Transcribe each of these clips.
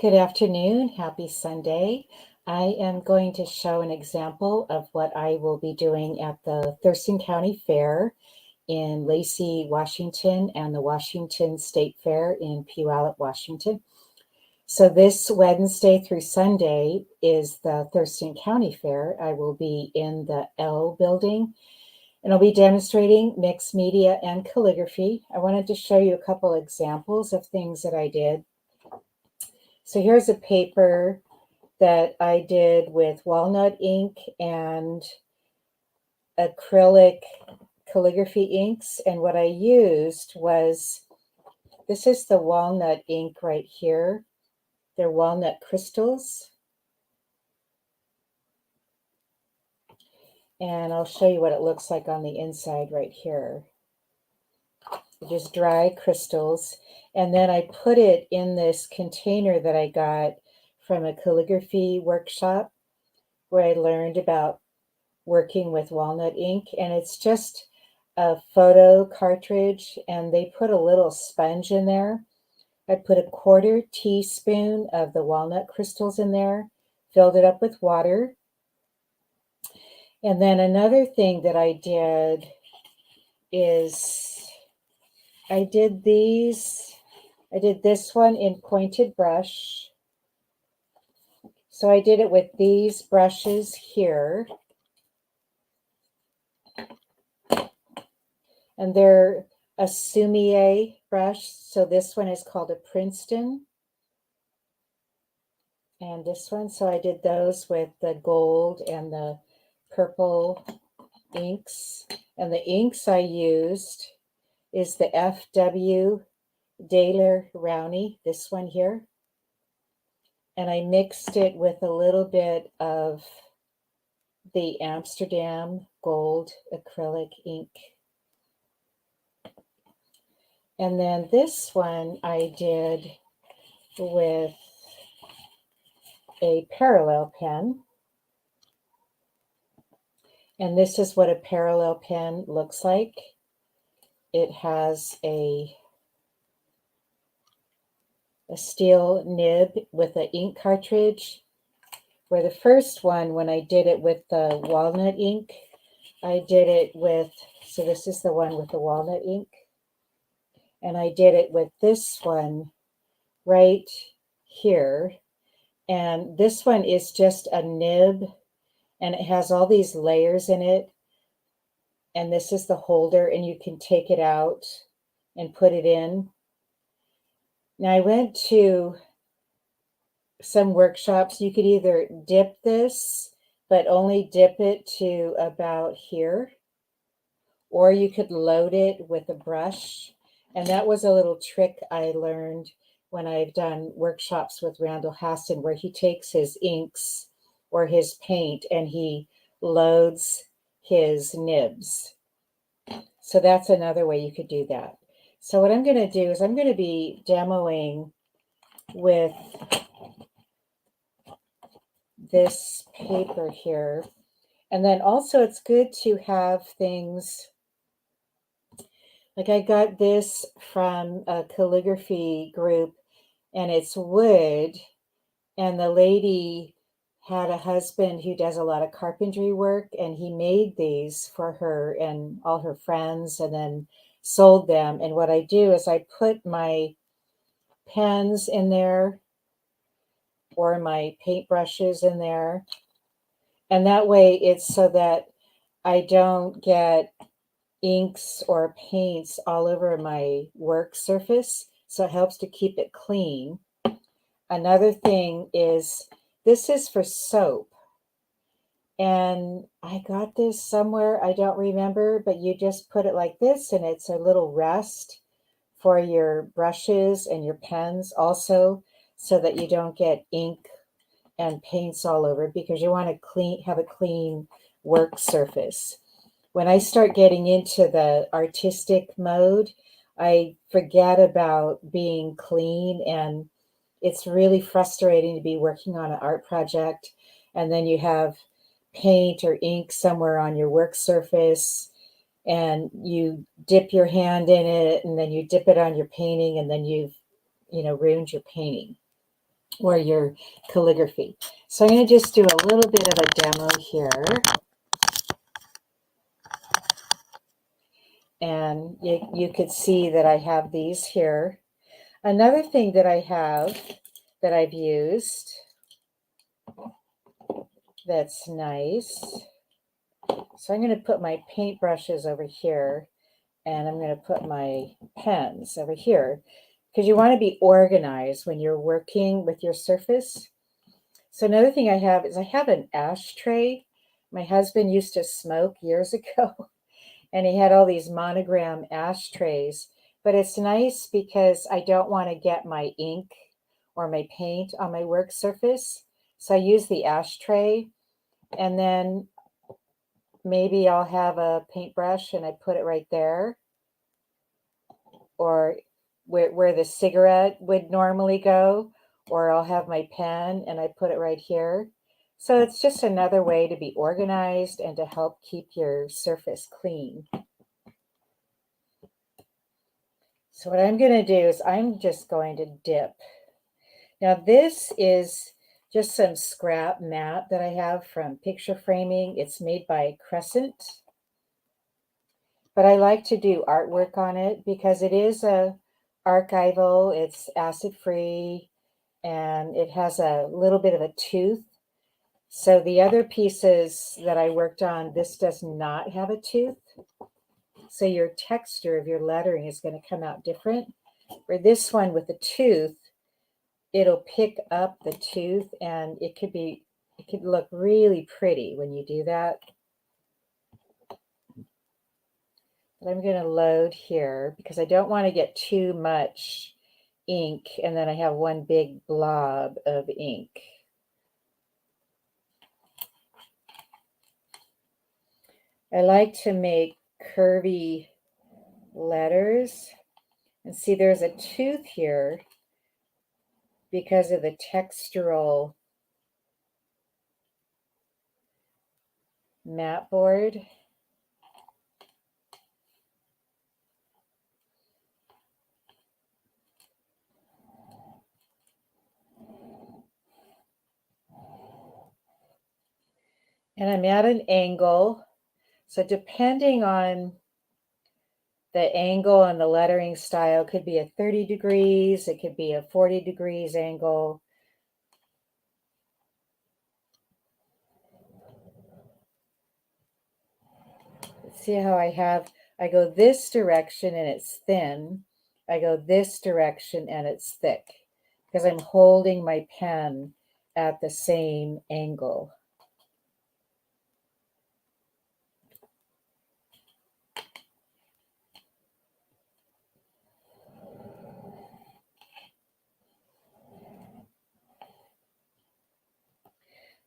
Good afternoon. Happy Sunday. I am going to show an example of what I will be doing at the Thurston County Fair in Lacey, Washington, and the Washington State Fair in Puyallup, Washington. So this Wednesday through Sunday is the Thurston County Fair. I will be in the L building and I'll be demonstrating mixed media and calligraphy. I wanted to show you a couple examples of things that I did. So here's a paper that I did with walnut ink and acrylic calligraphy inks. And what I used was, this is the walnut ink right here. They're walnut crystals. And I'll show you what it looks like on the inside right here. Just dry crystals. And then I put it in this container that I got from a calligraphy workshop where I learned about working with walnut ink. And it's just a photo cartridge, and they put a little sponge in there. I put a 1/4 teaspoon of the walnut crystals in there, filled it up with water. And then another thing that I did is I did this one in pointed brush. So I did it with these brushes here. And they're a Sumier brush. So this one is called a Princeton. And this one, so I did those with the gold and the purple inks. And the inks I used is the F.W. Daler Rowney, this one here. And I mixed it with a little bit of the Amsterdam gold acrylic ink. And then this one I did with a parallel pen. And this is what a parallel pen looks like. It has a steel nib with an ink cartridge, where the first one, when I did it with the walnut ink, I did it with, so this is the one with the walnut ink, and I did it with this one right here. And this one is just a nib, and it has all these layers in it. And this is the holder, and you can take it out and put it in. Now I went to some workshops. You could either dip this, but only dip it to about here, or you could load it with a brush. And that was a little trick I learned when I've done workshops with Randall Haston, where he takes his inks or his paint and he loads his nibs. So that's another way you could do that. So what I'm going to do is I'm going to be demoing with this paper here. And then also it's good to have things, like I got this from a calligraphy group, and it's wood, and the lady had a husband who does a lot of carpentry work, and he made these for her and all her friends and then sold them. And what I do is I put my pens in there or my paintbrushes in there, and that way it's so that I don't get inks or paints all over my work surface. So it helps to keep it clean. Another thing is, this is for soap. And I got this somewhere, I don't remember, but you just put it like this, and it's a little rest for your brushes and your pens also, so that you don't get ink and paints all over, because you want to have a clean work surface. When I start getting into the artistic mode, I forget about being clean, and it's really frustrating to be working on an art project and then you have paint or ink somewhere on your work surface, and you dip your hand in it, and then you dip it on your painting, and then you've ruined your painting. or your calligraphy. So I'm going to just do a little bit of a demo here. And you could see that I have these here. Another thing that I have that I've used that's nice. So I'm going to put my paintbrushes over here, and I'm going to put my pens over here, because you want to be organized when you're working with your surface. So another thing I have is I have an ashtray. My husband used to smoke years ago, and he had all these monogram ashtrays. But it's nice because I don't want to get my ink or my paint on my work surface. So I use the ashtray, and then maybe I'll have a paintbrush and I put it right there, or where the cigarette would normally go, or I'll have my pen and I put it right here. So it's just another way to be organized and to help keep your surface clean. So what I'm going to do is I'm just going to dip. Now this is just some scrap mat that I have from picture framing. It's made by Crescent. But I like to do artwork on it because it is a archival, it's acid free, and it has a little bit of a tooth. So the other pieces that I worked on, this does not have a tooth. So your texture of your lettering is going to come out different. For this one with the tooth, it'll pick up the tooth, and it could look really pretty when you do that. But I'm going to load here because I don't want to get too much ink and then I have one big blob of ink. I like to make curvy letters, and see there's a tooth here because of the textural mat board. And I'm at an angle, so depending on the angle and the lettering style, could be a 30 degrees, it could be a 40 degrees angle. See how I go this direction and it's thin. I go this direction and it's thick because I'm holding my pen at the same angle.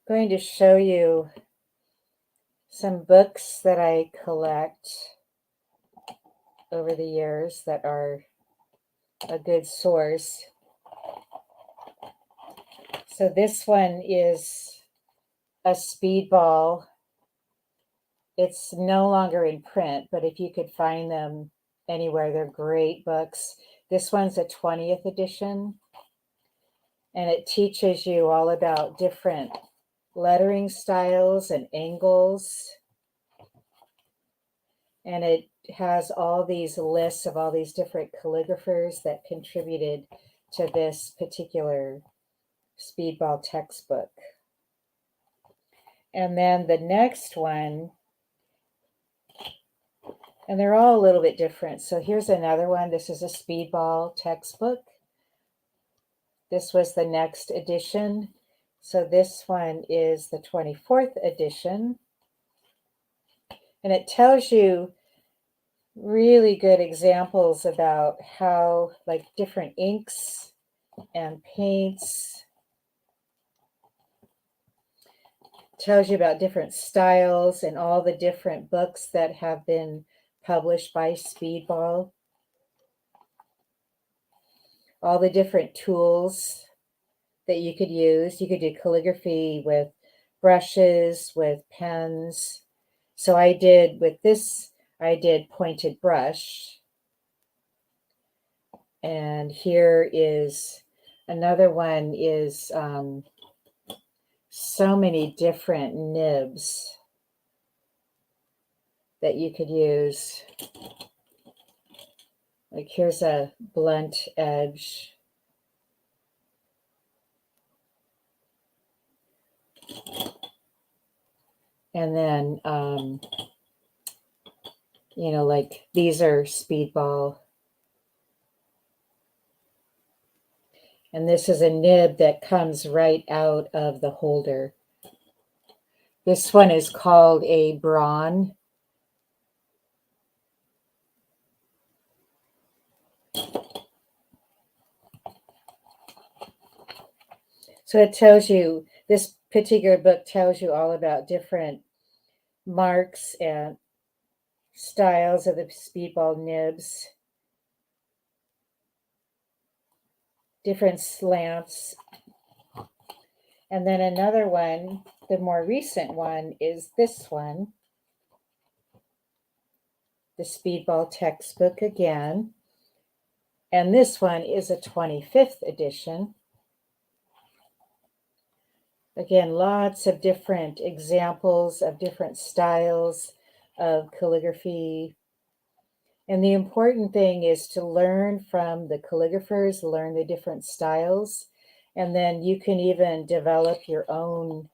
I'm going to show you some books that I collect over the years that are a good source. So this one is a speedball. It's no longer in print, but if you could find them anywhere, they're great books. This one's a 20th edition, and it teaches you all about different lettering styles and angles. And it has all these lists of all these different calligraphers that contributed to this particular speedball textbook. And then the next one, and they're all a little bit different. So here's another one. This is a speedball textbook. This was the next edition. So this one is the 24th edition. And it tells you really good examples about how, like, different inks and paints. Tells you about different styles and all the different books that have been published by Speedball. All the different tools that you could use. You could do calligraphy with brushes, with pens. So I did with this, I did pointed brush. And here is Another one is so many different nibs that you could use. Like here's a blunt edge. And then, you know, like these are speedball. And this is a nib that comes right out of the holder. This one is called a brawn. So it tells you, this particular book tells you all about different marks and styles of the speedball nibs, different slants. And then another one, the more recent one, is this one, the speedball textbook again. And this one is a 25th edition. Again, lots of different examples of different styles of calligraphy. And the important thing is to learn from the calligraphers, learn the different styles, and then you can even develop your own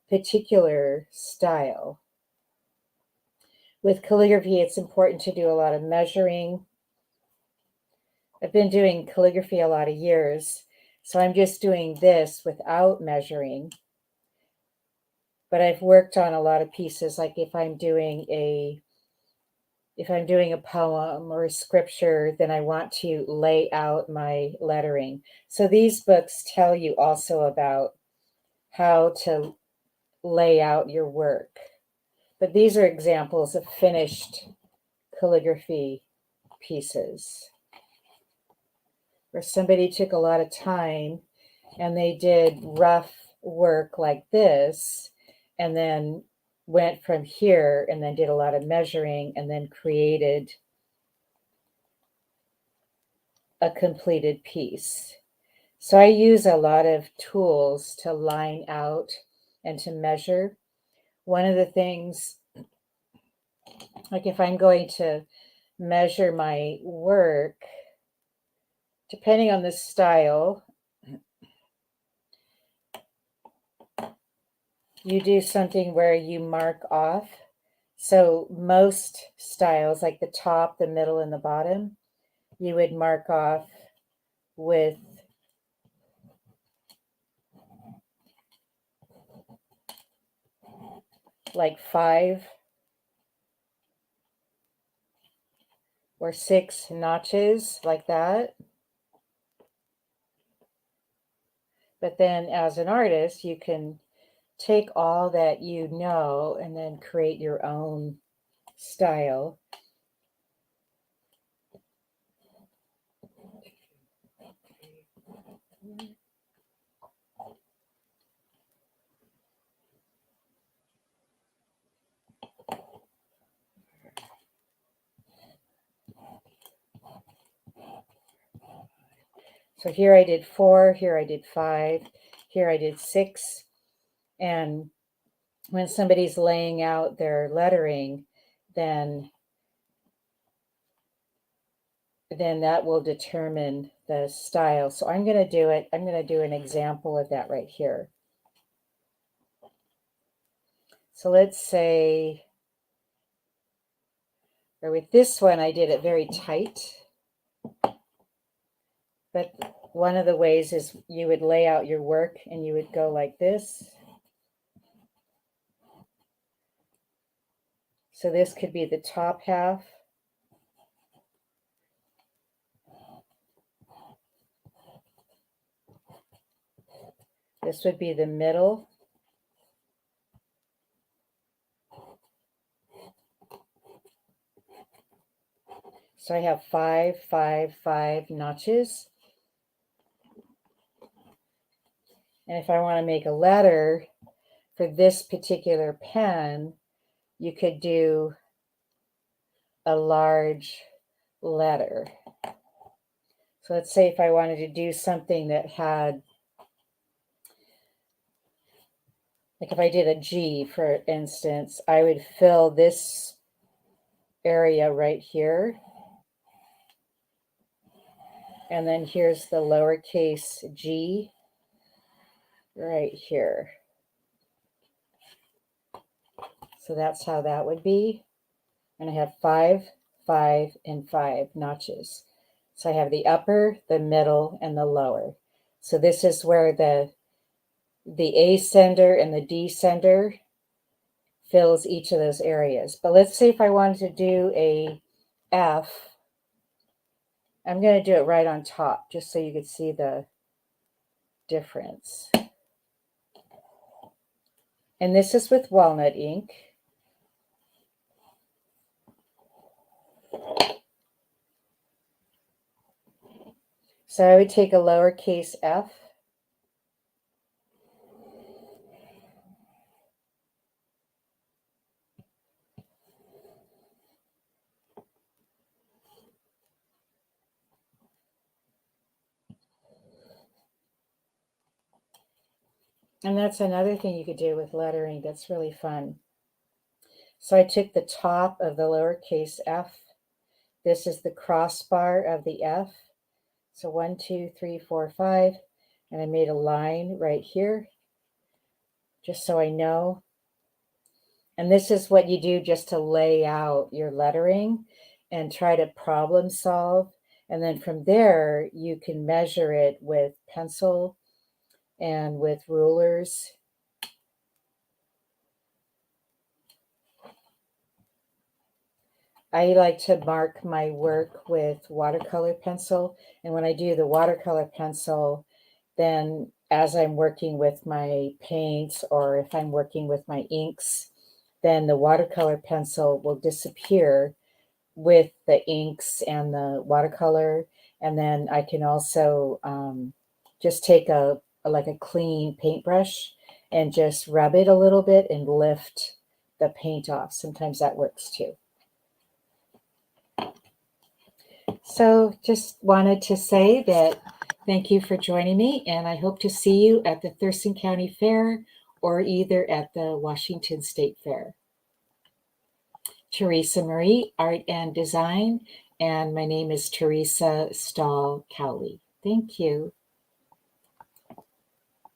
particular style. With calligraphy, it's important to do a lot of measuring. I've been doing calligraphy a lot of years, so I'm just doing this without measuring. But I've worked on a lot of pieces, like if I'm doing a poem or a scripture, then I want to lay out my lettering. So these books tell you also about how to lay out your work. But these are examples of finished calligraphy pieces where somebody took a lot of time and they did rough work like this and then went from here and then did a lot of measuring and then created a completed piece. So I use a lot of tools to line out and to measure. One of the things, like if I'm going to measure my work, depending on the style, you do something where you mark off. So most styles, like the top, the middle, and the bottom, you would mark off with like 5 or 6 notches like that. But then as an artist, you can take all that you know and then create your own style. So here I did 4, here I did 5, here I did 6. And when somebody's laying out their lettering, then that will determine the style. So I'm going to do it. I'm going to do an example of that right here. So let's say, or with this one, I did it very tight. But one of the ways is you would lay out your work and you would go like this. So this could be the top half. This would be the middle. So I have 5, 5, 5 notches. And if I want to make a letter for this particular pen, you could do a large letter. So let's say if I wanted to do something that had, like if I did a G, for instance, I would fill this area right here. And then here's the lowercase g right here. So that's how that would be. And I have 5, 5, and 5 notches. So I have the upper, the middle, and the lower. So this is where the ascender and the descender fills each of those areas. But let's say if I wanted to do a F, I'm going to do it right on top just so you could see the difference. And this is with walnut ink. So I would take a lowercase f, and that's another thing you could do with lettering that's really fun. So I took the top of the lowercase f. This is the crossbar of the F. So 1, 2, 3, 4, 5. And I made a line right here, just so I know. And this is what you do just to lay out your lettering and try to problem solve. And then from there, you can measure it with pencil and with rulers. I like to mark my work with watercolor pencil. And when I do the watercolor pencil, then as I'm working with my paints or if I'm working with my inks, then the watercolor pencil will disappear with the inks and the watercolor. And then I can also just take like a clean paintbrush and just rub it a little bit and lift the paint off. Sometimes that works too. So just wanted to say that thank you for joining me, and I hope to see you at the Thurston County Fair or either at the Washington State Fair. Teresa Marie, Art and Design, and my name is Teresa Stahl Cowley. Thank you.